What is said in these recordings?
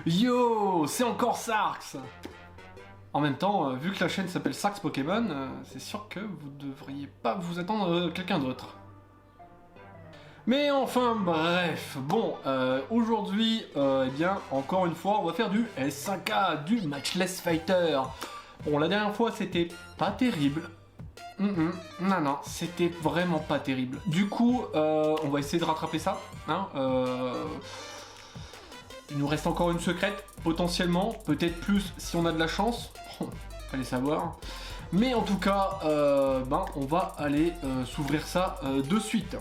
Yo, c'est encore Sarx. En même temps, vu que la chaîne s'appelle Sarx Pokémon, c'est sûr que vous devriez pas vous attendre à quelqu'un d'autre. Mais enfin bref, bon, aujourd'hui, eh bien, encore une fois, on va faire du S5K, du Matchless Fighter. Bon, la dernière fois, c'était pas terrible. Non, c'était vraiment pas terrible. Du coup, on va essayer de rattraper ça, hein. Il nous reste encore une secrète, potentiellement, peut-être plus si on a de la chance. Fallait savoir. Mais en tout cas, on va aller s'ouvrir ça de suite.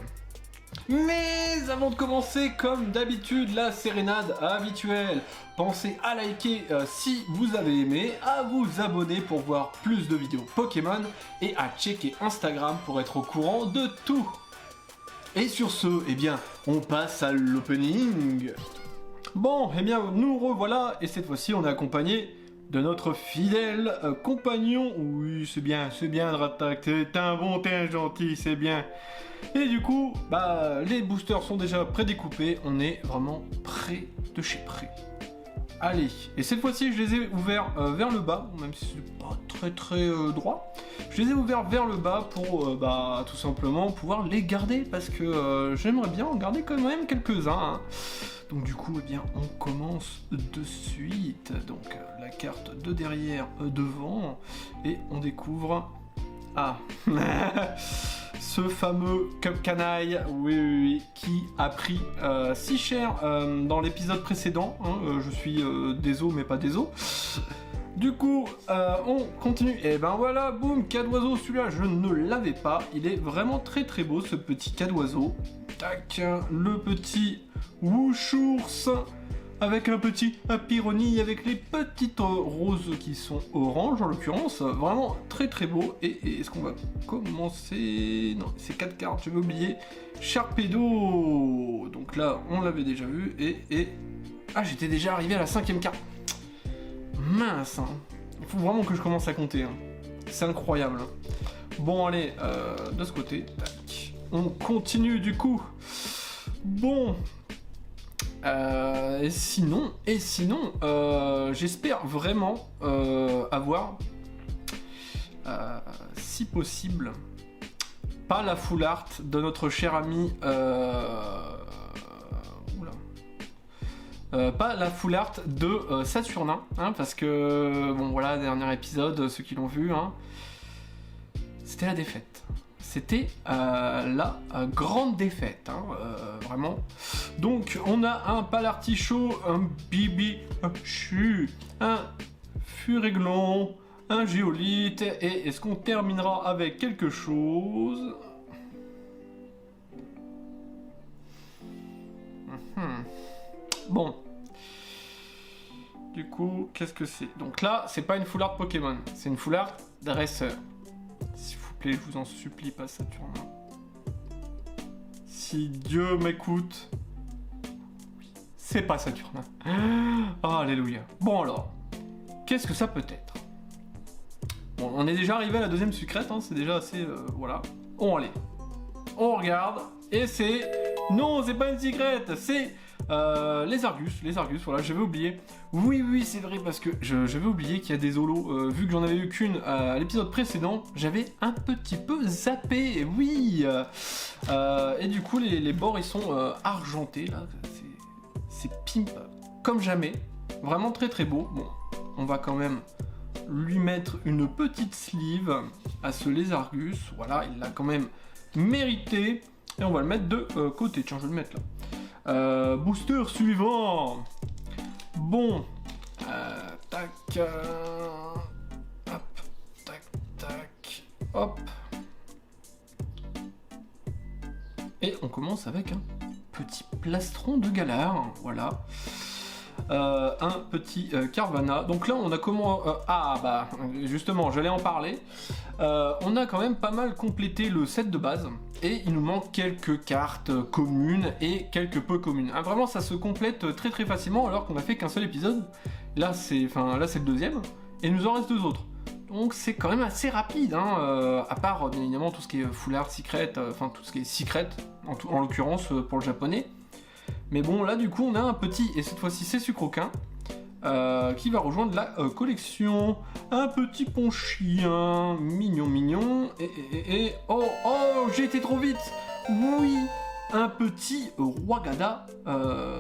Mais avant de commencer, comme d'habitude, la sérénade habituelle. Pensez à liker si vous avez aimé, à vous abonner pour voir plus de vidéos Pokémon et à checker Instagram pour être au courant de tout. Et sur ce, eh bien, on passe à l'opening. Bon, eh bien, nous revoilà, et cette fois-ci, on est accompagné de notre fidèle compagnon. Oui, c'est bien, Dratak, t'es un bon, t'es un gentil, c'est bien. Et du coup, les boosters sont déjà prédécoupés, on est vraiment près de chez près. Allez, et cette fois-ci, je les ai ouverts vers le bas, même si c'est pas très droit. Je les ai ouverts vers le bas pour, tout simplement, pouvoir les garder, parce que j'aimerais bien en garder quand même quelques-uns, hein. Donc du coup, eh bien, on commence de suite. Donc la carte de derrière, devant, et on découvre ce fameux Cup Canaille, oui, qui a pris si cher dans l'épisode précédent. Hein, je suis désolé, mais pas désolé. Du coup, on continue. Et ben voilà, boum, Cadoiseau, celui-là, je ne l'avais pas. Il est vraiment très beau, ce petit Cadoiseau. Tac, le petit Wushours avec un petit Pyroni avec les petites roses qui sont oranges en l'occurrence. Vraiment très beau. Et est-ce qu'on va commencer? Non, c'est 4 cartes, je vais oublier. Sharpedo. Donc là, on l'avait déjà vu. Et... Ah, j'étais déjà arrivé à la 5ème carte. Mince, hein. Il faut vraiment que je commence à compter, hein. C'est incroyable, hein. Bon, allez, de ce côté, tac. On continue du coup. Bon, et sinon, j'espère vraiment avoir, si possible, pas la full art de notre cher ami, pas la full art de Saturnin, hein, parce que, bon voilà, dernier épisode, ceux qui l'ont vu, hein, c'était la défaite. C'était la grande défaite, hein, vraiment. Donc, on a un Palartichaut, un Bibichu, un Furéglon, un Géolite, et est-ce qu'on terminera avec quelque chose? Bon. Du coup, qu'est-ce que c'est? Donc là, c'est pas une full art Pokémon, c'est une full art dresseur. S'il vous plaît, je vous en supplie, pas Saturnin. Si Dieu m'écoute, c'est pas Saturnin. Oh, alléluia. Bon alors, qu'est-ce que ça peut être? Bon, on est déjà arrivé à la deuxième sucrète, hein, c'est déjà assez... voilà. On allez. On regarde, et c'est... Non, c'est pas une secrète, c'est... les Argus, voilà, j'avais oublié. Oui, c'est vrai, parce que j'avais oublié qu'il y a des holos, vu que j'en avais eu qu'une à l'épisode précédent, j'avais un petit peu zappé, oui. Et du coup, les bords, ils sont argentés, là, c'est pimp comme jamais, vraiment très beau. Bon, on va quand même lui mettre une petite sleeve à ce Lézargus, voilà, il l'a quand même mérité, et on va le mettre de côté, tiens, je vais le mettre là. Booster suivant. Bon. Tac. Hop. Tac. Hop. Et on commence avec un petit plastron de Galar. Voilà. Un petit Carvana. Donc là, on a comment... justement, j'allais en parler. On a quand même pas mal complété le set de base. Et il nous manque quelques cartes communes et quelques peu communes. Ah, vraiment, ça se complète très facilement alors qu'on a fait qu'un seul épisode. Là, c'est le deuxième. Et il nous en reste 2 autres. Donc c'est quand même assez rapide, hein, à part bien évidemment tout ce qui est full art, secret, tout ce qui est secret, en l'occurrence pour le japonais. Mais bon, là du coup on a un petit, et cette fois-ci c'est Sucroquin, qui va rejoindre la collection. Un petit ponchien, mignon. Et oh, j'ai été trop vite. Oui, un petit roi Gada.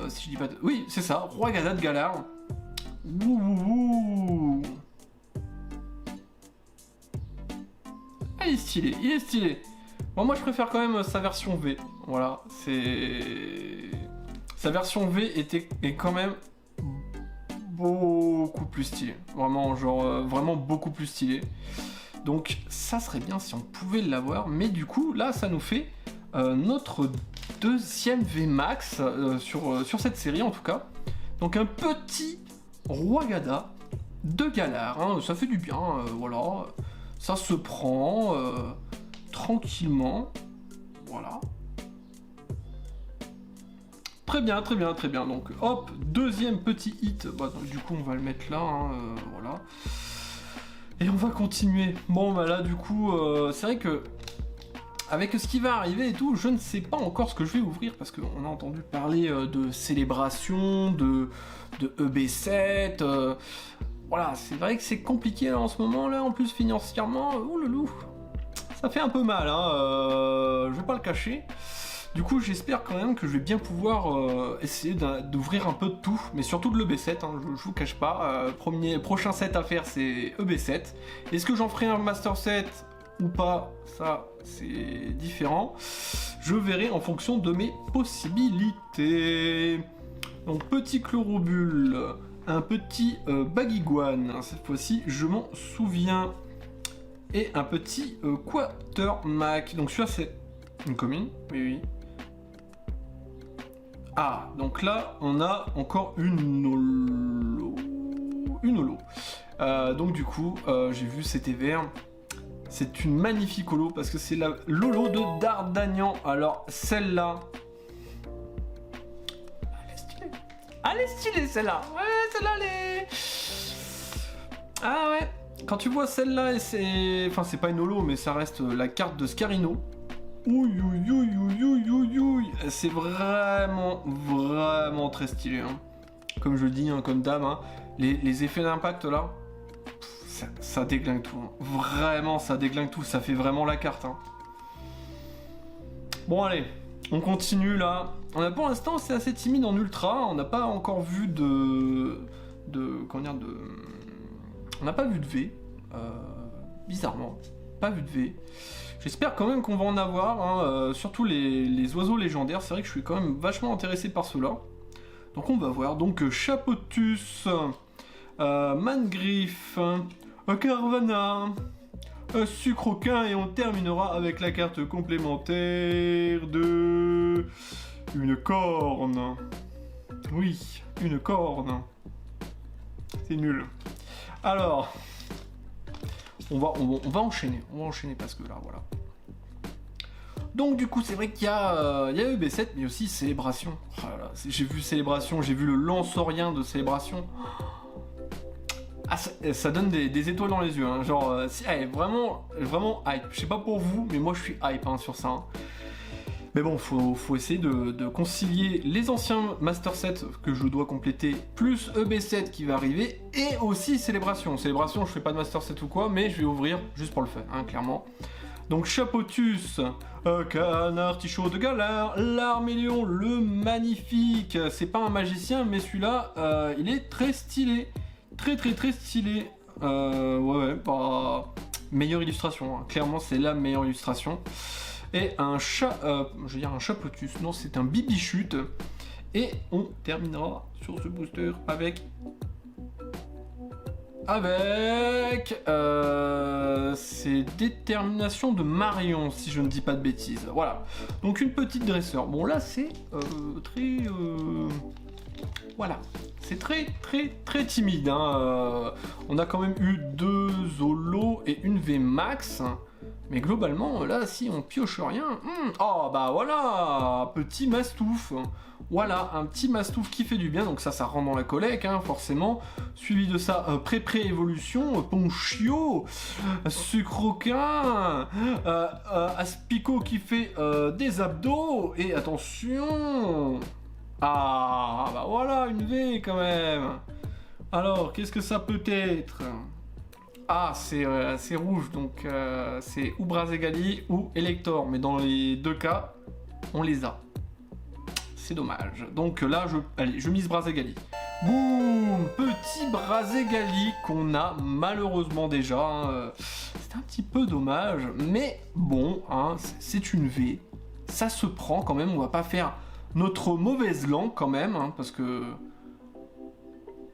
Si je dis pas... Oui, c'est ça, roi Gada de Galar. Ouh. Ah, il est stylé. Bon, moi je préfère quand même sa version V. Voilà, c'est... Sa version V est quand même beaucoup plus stylée. Vraiment, vraiment beaucoup plus stylée. Donc ça serait bien si on pouvait l'avoir. Mais du coup, là, ça nous fait notre deuxième VMAX sur cette série en tout cas. Donc un petit roi Gada de Galar. Hein, ça fait du bien, voilà. Ça se prend tranquillement. Voilà. Très bien. Donc, hop, deuxième petit hit. Bah, du coup, on va le mettre là. Hein, voilà. Et on va continuer. Bon, bah là, du coup, c'est vrai que avec ce qui va arriver et tout, je ne sais pas encore ce que je vais ouvrir parce qu'on a entendu parler de célébration, de EB7. Voilà, c'est vrai que c'est compliqué là, en ce moment là, en plus financièrement. Oh le loup, ça fait un peu mal, hein. Je vais pas le cacher. Du coup, j'espère quand même que je vais bien pouvoir essayer d'ouvrir un peu de tout, mais surtout de l'EB7, hein, je vous cache pas. Prochain set à faire, c'est EB7. Est-ce que j'en ferai un Master Set ou pas? Ça, c'est différent. Je verrai en fonction de mes possibilités. Donc, petit Chlorobule, un petit Baguiguane, cette fois-ci, je m'en souviens. Et un petit Quatermac. Donc, celui-là, c'est une commune, oui. Ah, donc là, on a encore une holo. Donc du coup, j'ai vu c'était vert. C'est une magnifique holo parce que c'est la Lolo de Dardagnan. Alors celle-là, elle est stylée celle-là. Ouais, celle-là elle est... Ah ouais. Quand tu vois celle-là, et c'est... Enfin, c'est pas une holo, mais ça reste la carte de Scarino. Ouïe, c'est vraiment très stylé. Hein. Comme je dis, hein, comme dame, hein, les effets d'impact là, ça déglingue tout. Hein. Vraiment, ça déglingue tout. Ça fait vraiment la carte. Hein. Bon, allez, on continue là. Pour l'instant, c'est assez timide en ultra. On n'a pas encore vu comment dire, on n'a pas vu de V. Bizarrement, pas vu de V. J'espère quand même qu'on va en avoir, hein, surtout les oiseaux légendaires. C'est vrai que je suis quand même vachement intéressé par ceux-là. Donc on va voir. Donc Chapotus, Mangriff, Carvana, Sucroquin, et on terminera avec la carte complémentaire de... une corne. Oui, une corne. C'est nul. Alors... On va enchaîner. Parce que là, voilà. Donc du coup, c'est vrai qu'il y a EB7, mais aussi Célébration. Oh là là, j'ai vu Célébration, j'ai vu le lansorien de Célébration. Ah, ça donne des étoiles dans les yeux. Hein. Genre, vraiment hype. Je sais pas pour vous, mais moi je suis hype hein, sur ça. Hein. Mais bon, faut essayer de concilier les anciens Master Set que je dois compléter, plus EB7 qui va arriver, et aussi Célébration. Célébration, je fais pas de Master Set ou quoi, mais je vais ouvrir juste pour le fun, hein, clairement. Donc Chapotus, Canard Tichot de Galar, l'Armélion, le magnifique. C'est pas un magicien, mais celui-là, il est très stylé. Très stylé. Ouais, bah... meilleure illustration, hein. Clairement, c'est la meilleure illustration. Et un chat, je veux dire un Chapotus, non c'est un Bibichute. Et on terminera sur ce booster avec c'est Détermination de Marion, si je ne dis pas de bêtises. Voilà, donc une petite dresseur. Bon là c'est très... Voilà, c'est très timide. Hein. On a quand même eu 2 Zolos et une VMAX. Mais globalement, là, si on pioche rien... Oh, bah voilà, petit mastouf. Voilà, un petit mastouf qui fait du bien. Donc ça rentre dans la collecte, hein, forcément. Suivi de ça, pré-évolution, Ponchio, Sucroquin, Aspico qui fait des abdos. Et attention... Ah, bah voilà, une V quand même. Alors, qu'est-ce que ça peut être? Ah, c'est rouge, donc c'est ou Brazegali ou Elector, mais dans les deux cas, on les a. C'est dommage. Donc là, allez, je mise Brazegali. Boum! Petit Brazegali qu'on a malheureusement déjà. Hein. C'est un petit peu dommage, mais bon, hein, c'est une V. Ça se prend quand même, on va pas faire notre mauvaise langue quand même, hein, parce que...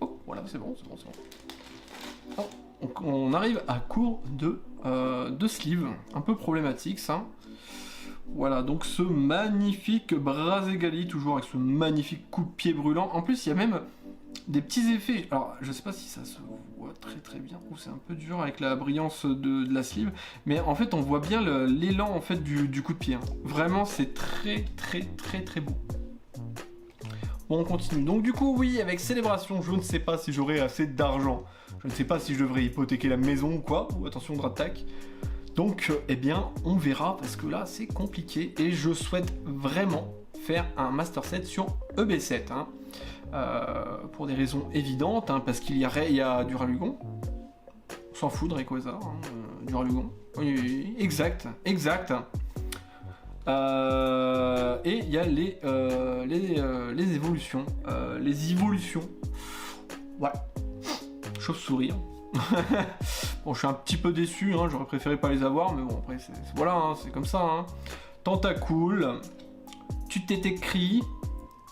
Oh, voilà, c'est bon. Oh. Donc on arrive à court de sleeve, un peu problématique ça. Voilà, donc ce magnifique Brazegali, toujours avec ce magnifique coup de pied brûlant. En plus, il y a même des petits effets. Alors, je sais pas si ça se voit très bien, ou c'est un peu dur avec la brillance de la sleeve, mais en fait, on voit bien l'élan en fait du coup de pied. Hein. Vraiment, c'est très beau. Bon, on continue. Donc du coup, oui, avec Célébration, je ne sais pas si j'aurai assez d'argent. Je ne sais pas si je devrais hypothéquer la maison ou quoi, ou attention, Drattac. Donc, eh bien, on verra, parce que là, c'est compliqué, et je souhaite vraiment faire un Master Set sur EB7, hein. Pour des raisons évidentes, hein, parce qu'il y a du Ralugon, on s'en fout de Rayquaza, hein, du Ralugon, oui, exact. Et il y a les évolutions, ouais, chauve-souris. Bon, je suis un petit peu déçu, hein, j'aurais préféré pas les avoir, mais bon, après, voilà, hein, c'est comme ça. Hein. Tentacool, tu t'es écrit,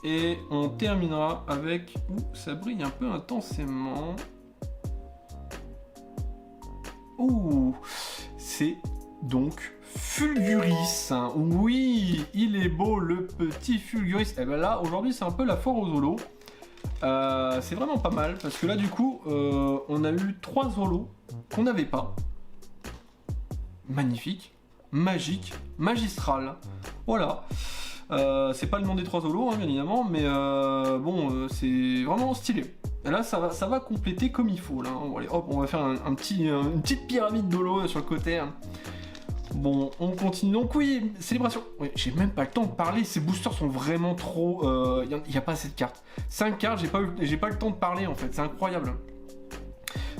et on terminera avec... Ouh, ça brille un peu intensément. Ouh, c'est donc Fulguris. Hein. Oui, il est beau, le petit Fulguris. Et ben là, aujourd'hui, c'est un peu la foire aux holos. C'est vraiment pas mal parce que là du coup on a eu 3 holos qu'on n'avait pas. Magnifique, magique, magistral. Voilà. C'est pas le nom des 3 holos hein, bien évidemment, mais bon c'est vraiment stylé. Et là ça va compléter comme il faut là. Bon, allez, hop, on va faire une petite pyramide d'holos sur le côté. Hein. Bon, on continue. Donc oui, Célébration. Oui, j'ai même pas le temps de parler. Ces boosters sont vraiment trop... Il n'y a pas assez de cartes. 5 cartes, j'ai pas le temps de parler en fait. C'est incroyable.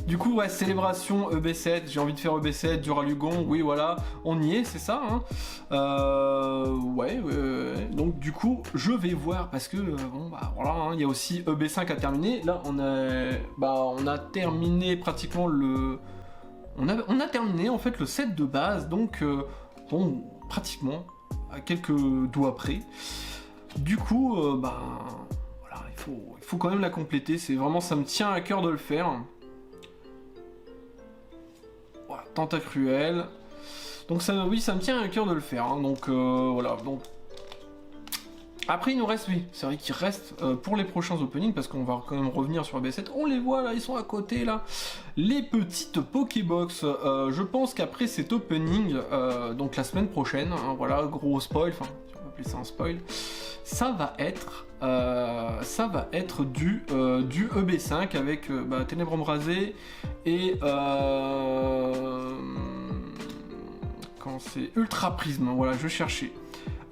Du coup, ouais, Célébration, EB7. J'ai envie de faire EB7, du Ralugon. Oui, voilà. On y est, c'est ça. Hein. Ouais. Donc du coup, je vais voir parce que... bon, bah voilà. Hein, il y a aussi EB5 à terminer. Là, on a terminé pratiquement le... On a terminé en fait le set de base, donc bon, pratiquement à quelques doigts près. Du coup, voilà, il faut quand même la compléter. C'est vraiment, ça me tient à cœur de le faire. Voilà, Tentacruel. Donc ça, oui, ça me tient à cœur de le faire. Hein, donc voilà. Donc après, il nous reste, oui, c'est vrai qu'il reste pour les prochains openings, parce qu'on va quand même revenir sur B7. On les voit là, ils sont à côté là. Les petites Pokébox. Je pense qu'après cet opening, donc la semaine prochaine, hein, voilà, gros spoil, enfin, si on peut appeler ça un spoil, ça va être du EB5 avec Ténèbres Embrasées et quand c'est Ultra Prisme. Voilà, je cherchais.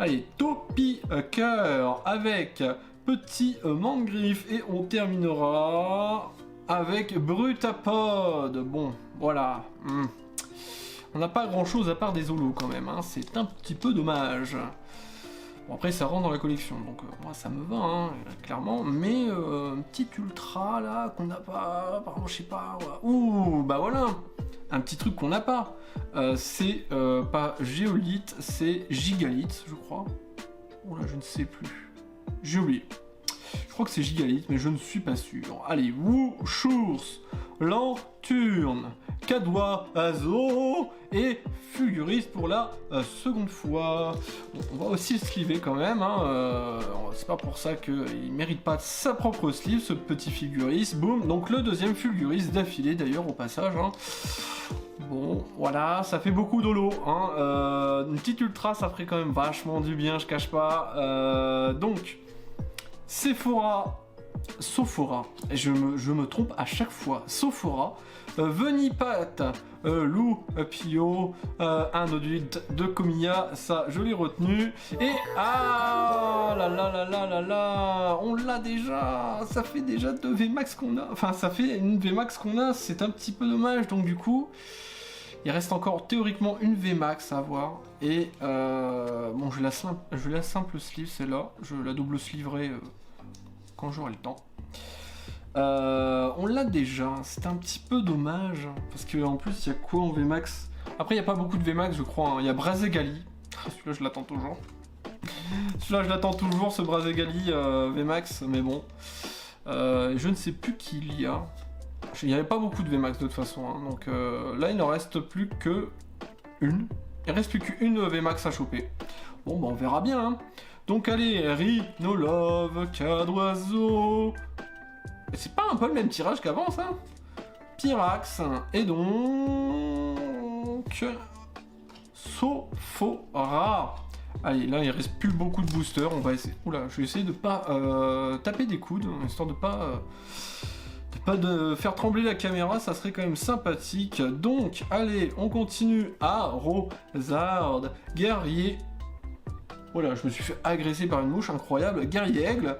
Allez, Topi Cœur avec Petit Mangriffe et on terminera avec Brutapod. Bon, voilà. On n'a pas grand chose à part des holos quand même, hein. C'est un petit peu dommage. Bon, après ça rentre dans la collection, donc moi ça me va, hein, clairement. Mais un petit ultra là qu'on n'a pas, par exemple, je sais pas. Voilà. Ouh, bah voilà, un petit truc qu'on n'a pas. C'est pas Géolite, c'est Gigalite, je crois. Oh là, je ne sais plus. J'ai oublié. Je crois que c'est Gigalite, mais je ne suis pas sûr. Allez, Woochours, Lanturne, Cadouazo et Fulguris pour la seconde fois. Bon, on va aussi le sliver quand même. Hein, c'est pas pour ça qu'il mérite pas sa propre sleeve, ce petit Fulguris. Boum, donc le deuxième Fulguris d'affilée d'ailleurs au passage. Hein. Bon, voilà, ça fait beaucoup d'holo. Hein. Une petite ultra, ça ferait quand même vachement du bien, je cache pas. Donc, Sephora Sophora, je me trompe à chaque fois, Sophora, Venipat, Lou, Pio, un adulte de Comiya, ça je l'ai retenu, et ah là là là là là là, on l'a déjà, ça fait déjà 2 VMAX qu'on a, enfin ça fait une VMAX qu'on a, c'est un petit peu dommage, donc du coup, il reste encore théoriquement une VMAX à avoir, et bon je la simple sleeve, c'est là, je la double sleeverai quand j'aurai le temps. On l'a déjà, c'est un petit peu dommage, parce qu'en plus il y a quoi en VMAX? Après il n'y a pas beaucoup de VMAX je crois, hein. Il y a Brazegali, celui-là je l'attends toujours. Celui-là je l'attends toujours, ce Brazegali VMAX, mais bon. Je ne sais plus qui il y a. Il n'y avait pas beaucoup de VMAX de toute façon, hein. Donc là il n'en reste plus que une. Il reste plus qu'une VMAX à choper. Bon bah on verra bien, hein. Donc allez, Rhinolove, Cadroiseau. C'est pas un peu le même tirage qu'avant ça? Pyrax, et donc... Sophora. Allez, là il reste plus beaucoup de boosters, on va essayer... Oula, je vais essayer de pas taper des coudes, histoire de pas de faire trembler la caméra, ça serait quand même sympathique. Donc, allez, on continue à Rosard, Guerrier... Voilà, je me suis fait agresser par une mouche, incroyable. Guerrier Aigle,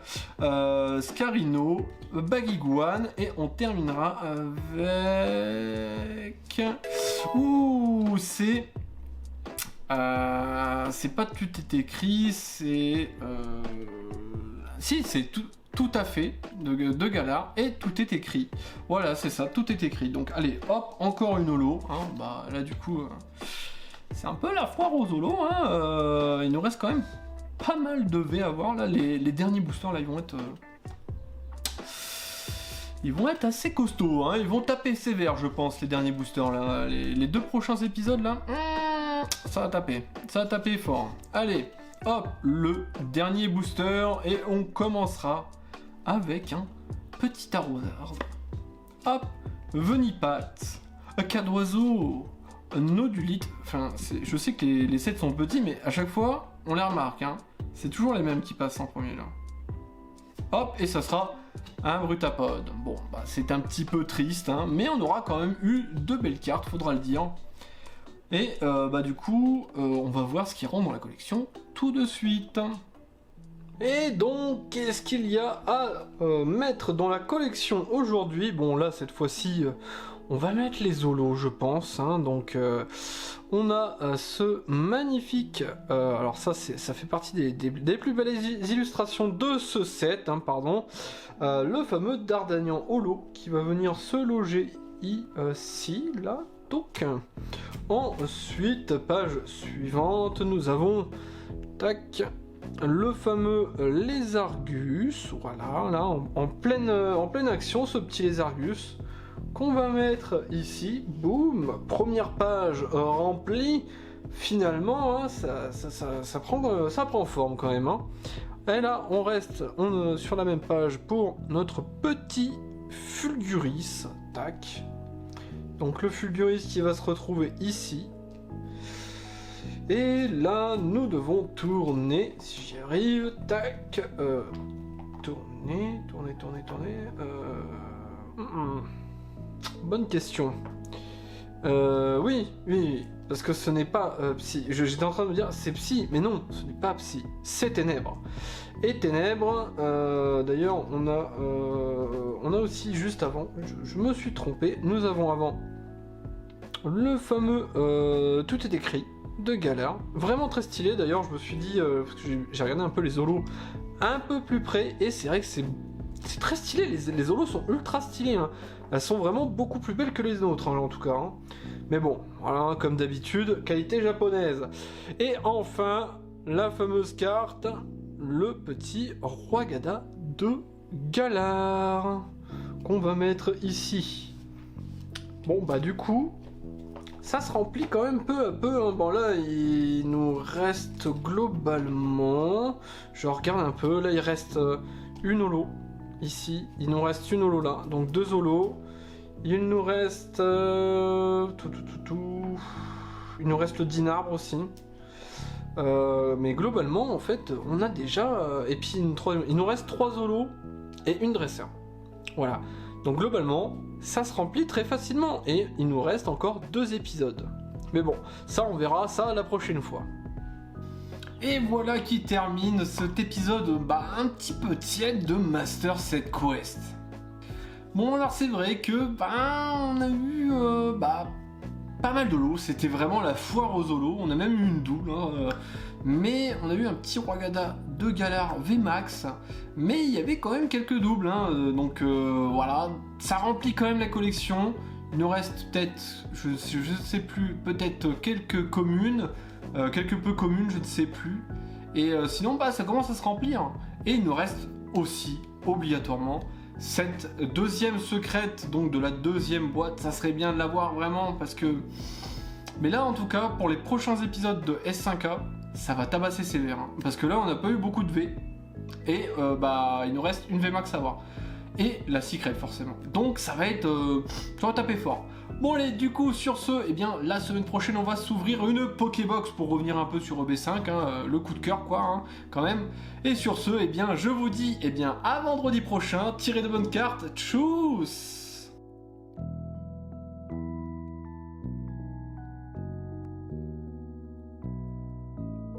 Scarino, Baguiguane, et on terminera avec... Ouh, c'est... c'est pas tout est écrit, c'est... Si, c'est tout à fait de Galar, et tout est écrit. Voilà, c'est ça, tout est écrit. Donc, allez, hop, encore une holo. Hein, bah, là, du coup... c'est un peu la foire aux holos, hein. Il nous reste quand même pas mal de V à voir, là, les derniers boosters, là, ils vont être assez costauds, hein. Ils vont taper sévère, je pense, les derniers boosters, là. Les 2 prochains épisodes, là, ça va taper fort. Allez, hop, le dernier booster, et on commencera avec un petit arrosard. Hop, Venipat, Cadroiseau, Nodulite, enfin, je sais que les sets sont petits, mais à chaque fois, on les remarque, hein. C'est toujours les mêmes qui passent en premier, là. Hop, et ça sera un Brutapod. Bon, bah, c'est un petit peu triste, hein, mais on aura quand même eu 2 belles cartes, faudra le dire. Et, bah, du coup, on va voir ce qui rentre dans la collection tout de suite. Et donc, qu'est-ce qu'il y a à mettre dans la collection aujourd'hui? Bon, là, cette fois-ci... on va mettre les holos, je pense, hein. Donc on a ce magnifique, alors ça fait partie des plus belles illustrations de ce set, hein, pardon, le fameux Dardanian holo qui va venir se loger ici, là, donc. Ensuite, page suivante, nous avons, tac, le fameux Lézargus, voilà, là, en pleine action, ce petit Lézargus, qu'on va mettre ici, boum, première page remplie, finalement, hein, ça prend forme quand même, hein. Et là, on reste sur la même page pour notre petit Fulguris, tac, donc le Fulguris qui va se retrouver ici, et là, nous devons tourner, si j'y arrive, tac, tourner, bonne question. Oui, parce que ce n'est pas Psy. J'étais en train de me dire, c'est Psy, mais non, ce n'est pas Psy, c'est Ténèbres. Et Ténèbres, d'ailleurs, on a aussi juste avant, je me suis trompé, nous avons avant le fameux Tout est écrit de Galar, vraiment très stylé. D'ailleurs, je me suis dit, parce que j'ai regardé un peu les holos un peu plus près, et c'est vrai que c'est très stylé, les holos sont ultra stylés, hein. Elles sont vraiment beaucoup plus belles que les nôtres, hein, en tout cas, hein. Mais bon, voilà, comme d'habitude, qualité japonaise. Et enfin, la fameuse carte, le petit Roi Gada de Galar, qu'on va mettre ici. Bon, bah du coup, ça se remplit quand même peu à peu, hein. Bon, là, il nous reste globalement... Je regarde un peu, là, il reste une holo. Ici, il nous reste une holo là, donc 2 holos. Il nous reste il nous reste le Dinarbre aussi. Mais globalement, en fait, on a déjà et puis il nous reste 3 holos et une dresseur. Voilà. Donc globalement, ça se remplit très facilement et il nous reste encore 2 épisodes. Mais bon, ça on verra ça la prochaine fois. Et voilà qui termine cet épisode un petit peu tiède de Master Set Quest. Bon alors c'est vrai que on a eu pas mal de lots, c'était vraiment la foire aux holos, on a même eu une double, mais on a eu un petit Rwagada de Galar VMAX, mais il y avait quand même quelques doubles, donc voilà, ça remplit quand même la collection. Il nous reste peut-être, je sais plus, peut-être quelques communes, quelque peu communes, je ne sais plus, et sinon ça commence à se remplir, et il nous reste aussi, obligatoirement, cette deuxième secrète, donc de la deuxième boîte. Ça serait bien de l'avoir vraiment, parce que... Mais là, en tout cas, pour les prochains épisodes de S5A, ça va tabasser sévère, parce que là, on n'a pas eu beaucoup de V, et il nous reste une VMAX à avoir. Et la secret, forcément. Donc, ça va être... ça va taper fort. Bon allez, du coup, sur ce, la semaine prochaine, on va s'ouvrir une Pokébox pour revenir un peu sur EB5, le coup de cœur, quoi, quand même. Et sur ce, je vous dis, à vendredi prochain, tirez de bonnes cartes, tchuss!